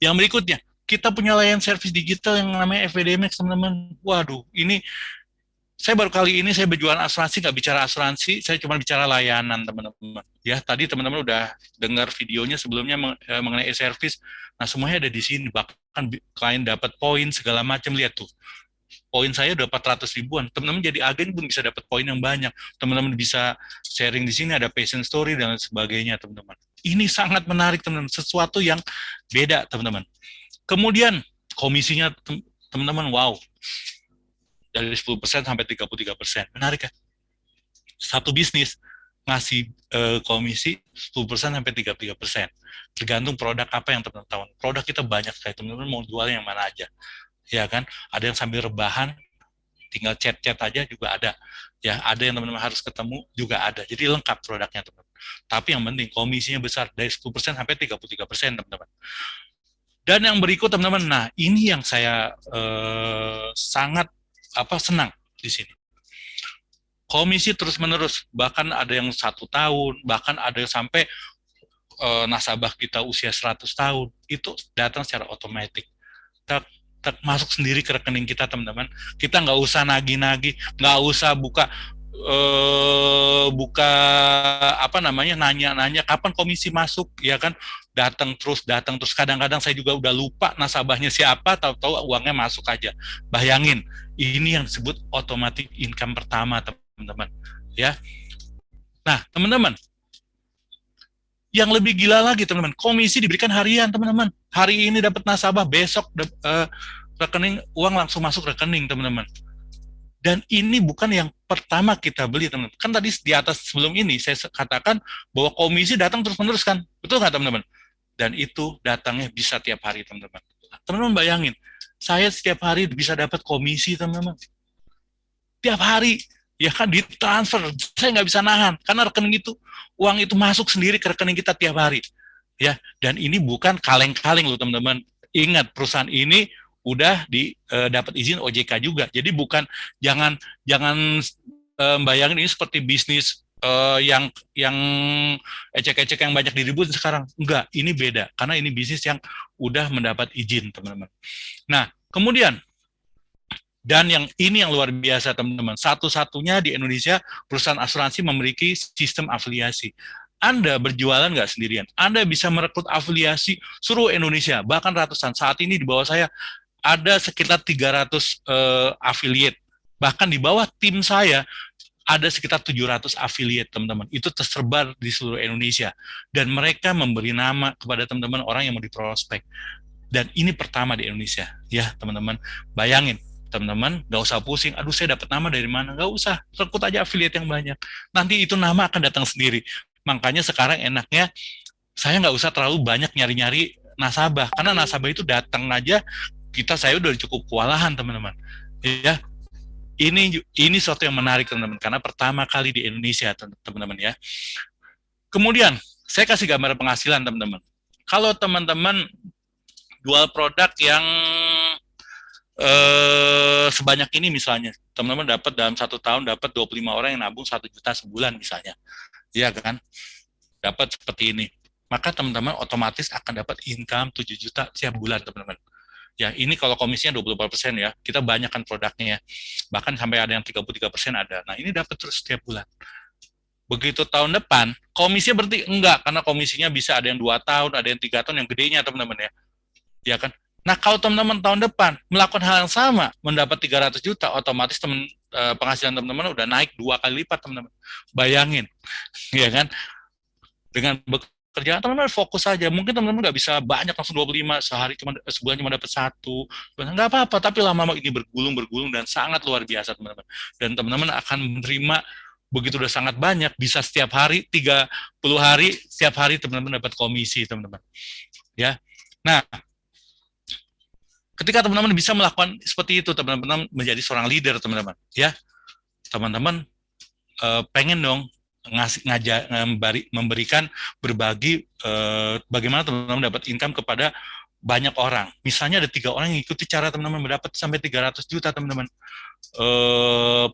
yang berikutnya, kita punya layanan service digital yang namanya FWD Max, teman-teman. Waduh, ini saya baru kali ini saya berjualan asuransi, nggak bicara asuransi, saya cuma bicara layanan, teman-teman. Ya, tadi teman-teman udah dengar videonya sebelumnya mengenai e-service. Nah, semuanya ada di sini. Bahkan klien dapat poin segala macam, lihat tuh. Poin saya udah 400 ribuan. Teman-teman jadi agen pun bisa dapat poin yang banyak. Teman-teman bisa sharing di sini, ada patient story dan sebagainya, teman-teman. Ini sangat menarik, teman-teman. Sesuatu yang beda, teman-teman. Kemudian komisinya, teman-teman, wow. Dari 10% sampai 33%. Menarik kan? Satu bisnis ngasih komisi 10% sampai 33%. Tergantung produk apa yang teman-teman tahu. Produk kita banyak sekali, teman-teman mau jual yang mana aja. Ya kan? Ada yang sambil rebahan, tinggal chat-chat aja juga ada. Ya, ada yang teman-teman harus ketemu juga ada. Jadi lengkap produknya, teman-teman. Tapi yang penting komisinya besar, dari 10% sampai 33%, teman-teman. Dan yang berikut, teman-teman, nah ini yang saya sangat senang di sini. Komisi terus-menerus, bahkan ada yang 1 tahun, bahkan ada yang sampai nasabah kita usia 100 tahun, itu datang secara otomatis. Masuk sendiri ke rekening kita, teman-teman. Kita nggak usah nagih-nagih, nggak usah buka nanya-nanya kapan komisi masuk, ya kan? Datang terus. Kadang-kadang saya juga udah lupa nasabahnya siapa, tahu-tahu uangnya masuk aja. Bayangin, ini yang disebut automatic income pertama, teman-teman. Ya. Nah, teman-teman, yang lebih gila lagi, teman-teman, komisi diberikan harian, teman-teman. Hari ini dapat nasabah, besok rekening uang langsung masuk rekening, teman-teman. Dan ini bukan yang pertama kita beli, teman-teman. Kan tadi di atas sebelum ini saya katakan bahwa komisi datang terus-menerus, kan? Betul nggak, teman-teman? Dan itu datangnya bisa tiap hari, teman-teman. Teman-teman bayangin, saya setiap hari bisa dapat komisi, teman-teman. Tiap hari, ya kan, ditransfer. Saya nggak bisa nahan, karena rekening itu, uang itu masuk sendiri ke rekening kita tiap hari. Ya, dan ini bukan kaleng-kaleng loh, teman-teman. Ingat, perusahaan ini udah dapat izin OJK juga. Jadi bukan, jangan bayangin ini seperti bisnis yang ecek-ecek yang banyak diributin sekarang. Enggak, ini beda karena ini bisnis yang udah mendapat izin, teman-teman. Nah, kemudian dan ini yang luar biasa, teman-teman. Satu-satunya di Indonesia perusahaan asuransi memiliki sistem afiliasi. Anda berjualan nggak sendirian. Anda bisa merekrut afiliasi seluruh Indonesia, bahkan ratusan. Saat ini di bawah saya ada sekitar 300 affiliate. Bahkan di bawah tim saya ada sekitar 700 affiliate, teman-teman. Itu tersebar di seluruh Indonesia. Dan mereka memberi nama kepada teman-teman orang yang mau diprospek. Dan ini pertama di Indonesia. Ya, teman-teman. Bayangin, teman-teman, nggak usah pusing. Aduh, saya dapat nama dari mana? Nggak usah. Rekrut aja affiliate yang banyak. Nanti itu nama akan datang sendiri. Makanya sekarang enaknya, saya nggak usah terlalu banyak nyari-nyari nasabah. Karena nasabah itu datang aja, saya udah cukup kewalahan, teman-teman. Ya, ini suatu yang menarik, teman-teman, karena pertama kali di Indonesia, teman-teman, ya. Kemudian saya kasih gambar penghasilan, teman-teman. Kalau teman-teman jual produk yang sebanyak ini, misalnya, teman-teman dapat dalam 1 tahun dapat 25 orang yang nabung 1 juta sebulan, misalnya, ya kan? Dapat seperti ini, maka teman-teman otomatis akan dapat income 7 juta setiap bulan, teman-teman. Ya, ini kalau komisinya 24% ya, kita banyakkan produknya ya. Bahkan sampai ada yang 33% ada. Nah, ini dapat terus setiap bulan. Begitu tahun depan, komisinya berarti enggak, karena komisinya bisa ada yang 2 tahun, ada yang 3 tahun, yang gedenya, teman-teman, ya. ya kan? Nah, kalau teman-teman tahun depan melakukan hal yang sama, mendapat 300 juta, otomatis penghasilan teman-teman udah naik 2 kali lipat, teman-teman. Bayangin, ya kan? Dengan bekerja, teman-teman fokus saja. Mungkin teman-teman nggak bisa banyak langsung 25 sehari, sebulan cuma dapat 1. Nggak apa-apa, tapi lama-lama ini bergulung dan sangat luar biasa, teman-teman. Dan teman-teman akan menerima begitu udah sangat banyak, bisa setiap hari, 30 hari, setiap hari teman-teman dapat komisi, teman-teman. Ya. Nah, ketika teman-teman bisa melakukan seperti itu, teman-teman menjadi seorang leader, teman-teman. Ya. Teman-teman pengen dong memberikan berbagi bagaimana teman-teman dapat income kepada banyak orang. Misalnya ada 3 orang yang ikuti cara teman-teman mendapat sampai 300 juta teman-teman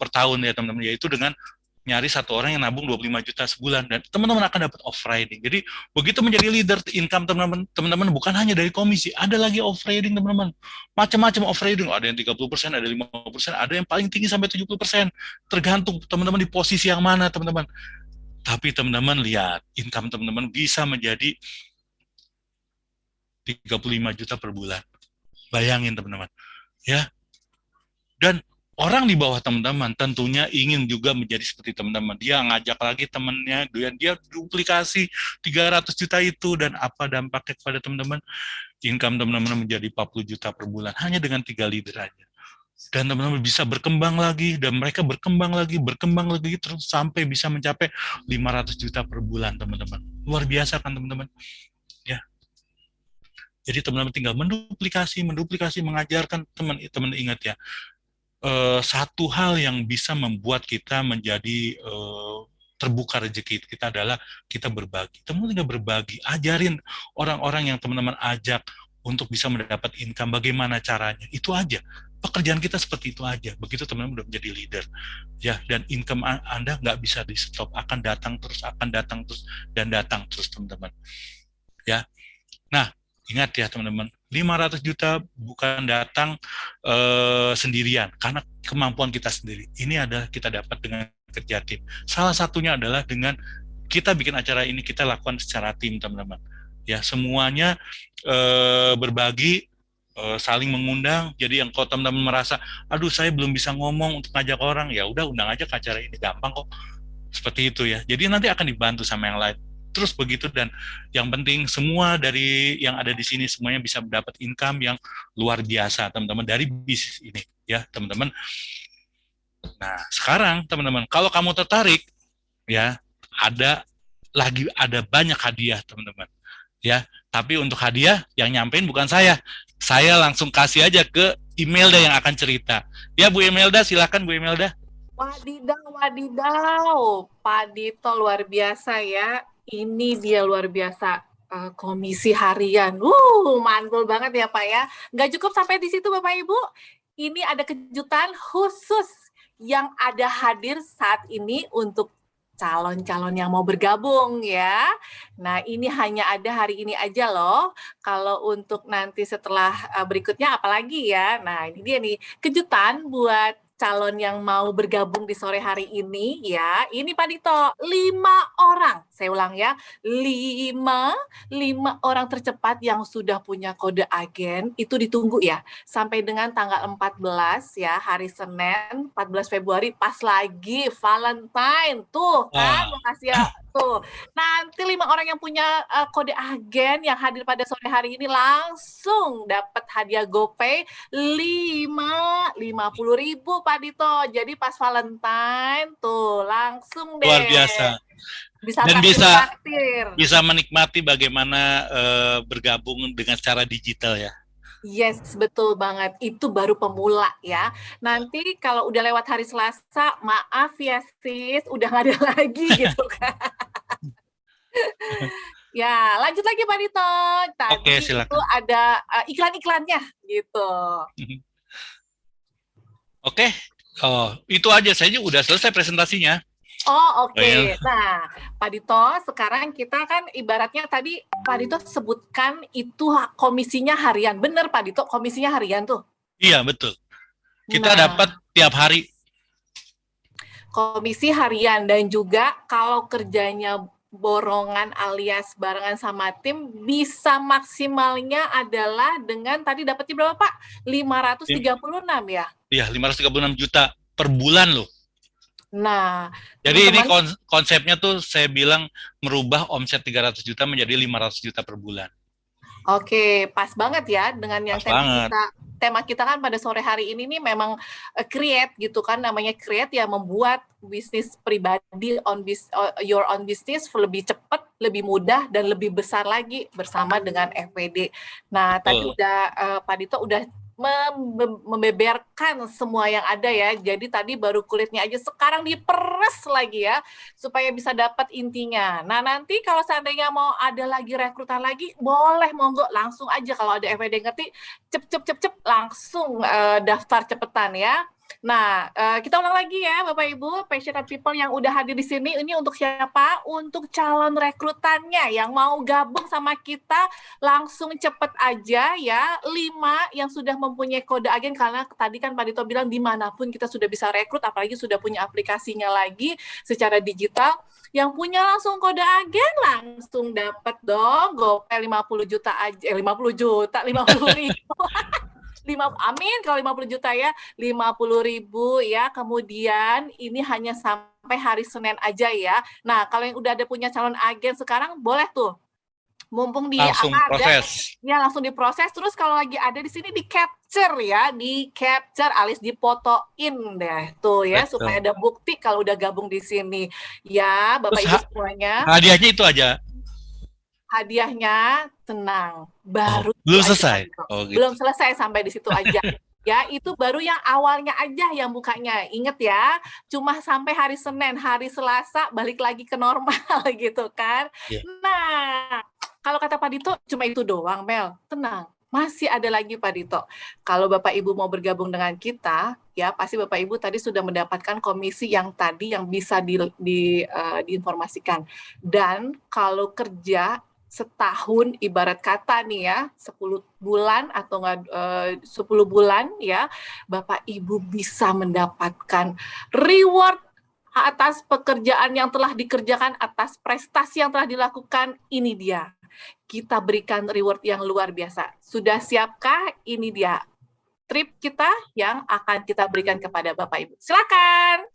per tahun ya teman-teman, yaitu dengan nyari 1 orang yang nabung 25 juta sebulan, dan teman-teman akan dapat off-riding. Jadi begitu menjadi leader, income teman-teman bukan hanya dari komisi, ada lagi off-riding, teman-teman. Macam-macam off-riding, ada yang 30%, ada 50%, ada yang paling tinggi sampai 70%. Tergantung teman-teman di posisi yang mana, teman-teman. Tapi teman-teman lihat, income teman-teman bisa menjadi 35 juta per bulan. Bayangin, teman-teman. Ya. Dan orang di bawah teman-teman tentunya ingin juga menjadi seperti teman-teman. Dia ngajak lagi temannya, dia duplikasi 300 juta itu, dan apa dampaknya kepada teman-teman? Income teman-teman menjadi 40 juta per bulan hanya dengan 3 leader aja. Dan teman-teman bisa berkembang lagi, dan mereka berkembang lagi terus sampai bisa mencapai 500 juta per bulan, teman-teman. Luar biasa kan, teman-teman? Ya. Jadi teman-teman tinggal menduplikasi, mengajarkan. Teman-teman ingat ya, satu hal yang bisa membuat kita menjadi terbuka rezeki kita adalah kita berbagi. Teman-teman tinggal berbagi, ajarin orang-orang yang teman-teman ajak untuk bisa mendapat income, bagaimana caranya. Itu aja. Pekerjaan kita seperti itu aja. Begitu teman-teman udah menjadi leader, ya, dan income Anda nggak bisa di stop, akan datang terus, dan datang terus, teman-teman. Ya. Nah, ingat ya teman-teman, 500 juta bukan datang sendirian karena kemampuan kita sendiri. Ini adalah kita dapat dengan kerja tim. Salah satunya adalah dengan kita bikin acara ini, kita lakukan secara tim, teman-teman. Ya, semuanya berbagi, saling mengundang. Jadi yang kalau teman-teman merasa, aduh saya belum bisa ngomong untuk ngajak orang, ya udah undang aja ke acara ini, gampang kok. Seperti itu ya. Jadi nanti akan dibantu sama yang lain. Terus begitu, dan yang penting semua dari yang ada di sini semuanya bisa mendapat income yang luar biasa, teman-teman, dari bisnis ini ya, teman-teman. Nah, sekarang teman-teman, kalau kamu tertarik ya, ada banyak hadiah, teman-teman. Ya, tapi untuk hadiah yang nyampein bukan saya. Saya langsung kasih aja ke Imelda yang akan cerita. Ya, Bu Imelda, silakan Bu Imelda. Wadidaw, Pak Dito luar biasa ya. Ini dia luar biasa, komisi harian. Mantul banget ya Pak ya. Nggak cukup sampai di situ Bapak Ibu. Ini ada kejutan khusus yang ada hadir saat ini untuk calon-calon yang mau bergabung ya. Nah, ini hanya ada hari ini aja loh. Kalau untuk nanti setelah berikutnya apalagi ya. Nah, ini dia nih kejutan buat calon yang mau bergabung di sore hari ini ya. Ini Pak Dito, 5 orang. Saya ulang ya, 5 orang tercepat yang sudah punya kode agen itu ditunggu ya. Sampai dengan tanggal 14 ya, hari Senin 14 Februari pas lagi Valentine. Tuh kan, makasih ya. Tuh, nanti 5 orang yang punya kode agen yang hadir pada sore hari ini langsung dapat hadiah GoPay 50.000 Pak Dito. Jadi pas Valentine tuh langsung deh. Luar biasa. Dan bisa menikmati bagaimana bergabung dengan cara digital ya. Yes, betul banget. Itu baru pemula ya. Nanti kalau udah lewat hari Selasa, maaf ya sis, udah nggak ada lagi gitu kan. Ya, lanjut lagi Pak Dito. Tadi Oke, silakan. itu ada iklan-iklannya gitu. Oke. Oh, itu aja saja udah selesai presentasinya. Oh, oke. Nah, Pak Dito, sekarang kita kan ibaratnya tadi Pak Dito sebutkan itu komisinya harian. Bener Pak Dito, komisinya harian tuh? Iya, betul. Kita dapat tiap hari. Komisi harian, dan juga kalau kerjanya borongan alias barengan sama tim bisa maksimalnya adalah dengan tadi dapatnya berapa Pak? 536 ya? Iya, 536 juta per bulan loh. Nah, Jadi ini teman-teman, konsepnya tuh saya bilang merubah omset 300 juta menjadi 500 juta per bulan. oke, pas banget ya dengan yang Pas banget. tema kita kan pada sore hari ini nih memang create gitu kan, namanya create ya, membuat bisnis pribadi your own business lebih cepat, lebih mudah dan lebih besar lagi bersama dengan FWD. Nah, tadi Betul. udah Pak Dito udah membeberkan semua yang ada ya. Jadi tadi baru kulitnya aja, sekarang diperes lagi ya supaya bisa dapat intinya. Nah, nanti kalau seandainya mau ada lagi rekrutan lagi, boleh monggo langsung aja kalau ada FWD ngerti, cep langsung daftar cepetan ya. Nah, kita ulang lagi ya Bapak Ibu, passionate people yang udah hadir di sini. Ini untuk siapa? Untuk calon rekrutannya yang mau gabung sama kita, langsung cepet aja ya. 5 yang sudah mempunyai kode agen, karena tadi kan Pak Dito bilang dimanapun kita sudah bisa rekrut, apalagi sudah punya aplikasinya lagi secara digital. Yang punya langsung kode agen langsung dapat dong GoPay 50 juta aja, 50 juta, 50 ribu. Amin kalau 50 juta ya, 50.000 ya. Kemudian ini hanya sampai hari Senin aja ya. Nah, kalau yang udah ada punya calon agen sekarang boleh tuh. Mumpung di Langsung proses. Ya langsung diproses. Terus kalau lagi ada di sini di capture ya, alias difotoin deh tuh ya. Betul. Supaya ada bukti kalau udah gabung di sini. Ya, Bapak Ibu semuanya. Hadiahnya itu aja. Hadiahnya tenang, baru belum selesai. Gitu. Gitu. Belum selesai, sampai di situ aja. Ya, itu baru yang awalnya aja yang bukanya. Ingat ya, cuma sampai hari Senin, hari Selasa balik lagi ke normal gitu kan. Yeah. Nah, kalau kata Pak Dito cuma itu doang, Mel. Tenang, masih ada lagi Pak Dito. Kalau Bapak Ibu mau bergabung dengan kita, ya pasti Bapak Ibu tadi sudah mendapatkan komisi yang tadi yang bisa diinformasikan. Dan kalau kerja setahun ibarat kata nih ya, 10 bulan atau enggak 10 bulan ya, Bapak Ibu bisa mendapatkan reward atas pekerjaan yang telah dikerjakan, atas prestasi yang telah dilakukan. Ini dia. Kita berikan reward yang luar biasa. Sudah siapkah? Ini dia trip kita yang akan kita berikan kepada Bapak Ibu. Silakan.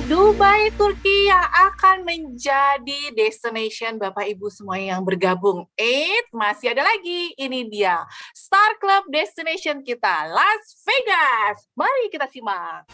Dubai, Turki yang akan menjadi destination Bapak Ibu semua yang bergabung. Masih ada lagi. Ini dia Star Club Destination kita, Las Vegas. Mari kita simak.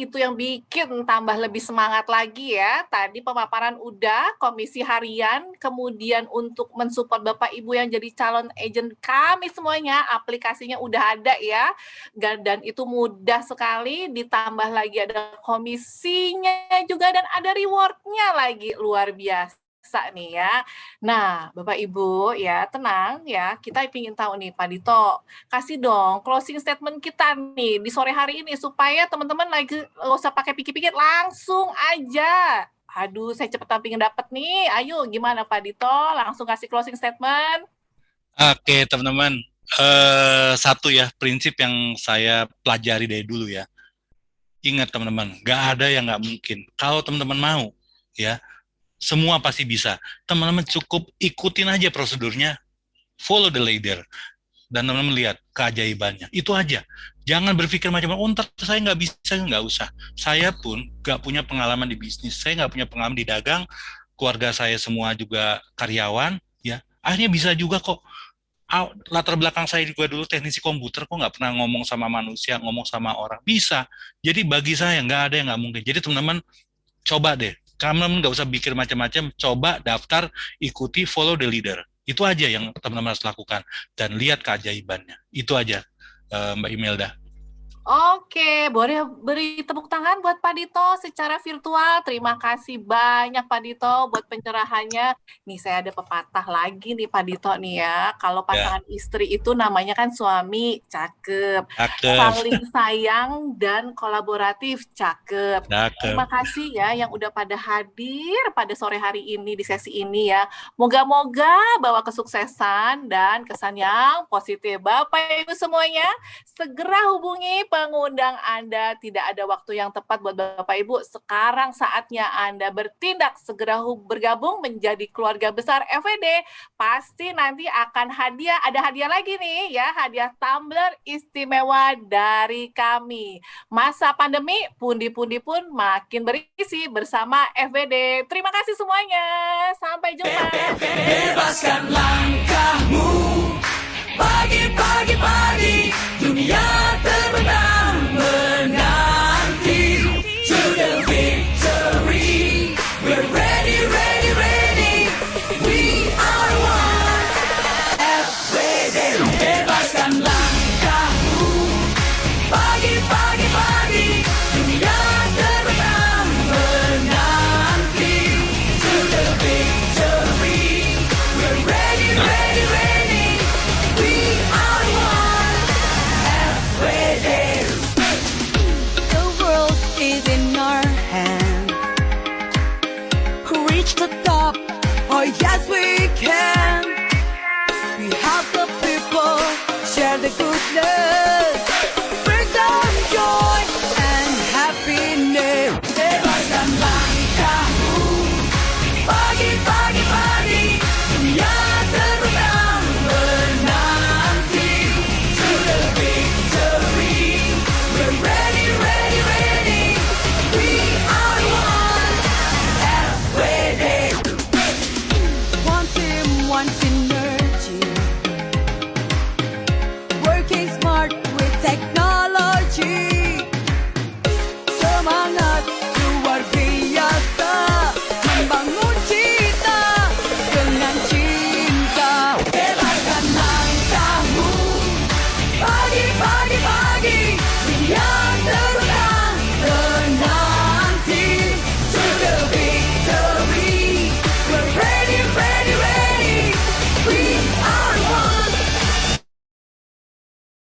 itu yang bikin tambah lebih semangat lagi ya. Tadi pemaparan udah, komisi harian, kemudian untuk mensupport Bapak Ibu yang jadi calon agent kami semuanya, aplikasinya udah ada ya. Dan itu mudah sekali, ditambah lagi ada komisinya juga dan ada rewardnya lagi, luar biasa nih ya. Nah, Bapak Ibu ya tenang ya, kita ingin tahu nih Pak Dito, kasih dong closing statement kita nih di sore hari ini supaya teman-teman lagi nggak usah pakai pikir-pikir, langsung aja. Aduh, saya cepetan pengen dapet nih. Ayo, gimana Pak Dito? Langsung kasih closing statement. Oke, teman-teman. Satu ya, prinsip yang saya pelajari dari dulu ya. Ingat teman-teman, nggak ada yang nggak mungkin. Kalau teman-teman mau, ya, semua pasti bisa. Teman-teman cukup ikutin aja prosedurnya, follow the leader, dan teman-teman lihat keajaibannya. Itu aja. Jangan berpikir macam-macam, oh ntar saya nggak bisa, nggak usah. Saya pun nggak punya pengalaman di bisnis, saya nggak punya pengalaman di dagang, keluarga saya semua juga karyawan, ya. Akhirnya bisa juga kok. Latar belakang saya juga dulu teknisi komputer, kok nggak pernah ngomong sama manusia, ngomong sama orang. Bisa. Jadi bagi saya nggak ada yang nggak mungkin. Jadi teman-teman coba deh. Kamu nggak usah pikir macam-macam, coba daftar, ikuti, follow the leader. Itu aja yang teman-teman harus lakukan. Dan lihat keajaibannya. Itu aja, Mbak Imelda. Oke, boleh beri tepuk tangan buat Pak Dito secara virtual. Terima kasih banyak Pak Dito buat pencerahannya. Nih saya ada pepatah lagi nih Pak Dito nih ya. Kalau pasangan istri itu namanya kan suami, cakep. Saling sayang dan kolaboratif, cakep. Terima kasih ya yang udah pada hadir pada sore hari ini di sesi ini ya. Moga-moga bawa kesuksesan dan kesan yang positif. Bapak Ibu semuanya, segera hubungi pengundang Anda. Tidak ada waktu yang tepat buat Bapak Ibu. Sekarang saatnya Anda bertindak, segera bergabung menjadi keluarga besar FWD. Pasti nanti akan ada hadiah lagi nih ya, hadiah tumbler istimewa dari kami. Masa pandemi, pundi-pundi pun makin berisi bersama FWD. Terima kasih semuanya. Sampai jumpa. Bebaskan langkahmu. Pagi, dunia terbenam menanti to the victory. We're ready. We are one. FWD. Bebaskan langkahmu. Pagi, dunia terbenam menanti to the victory. We're ready. We are one. FWD. The world is in our hands. Reach the top. Oh yes we can. We have the people. Share the good news.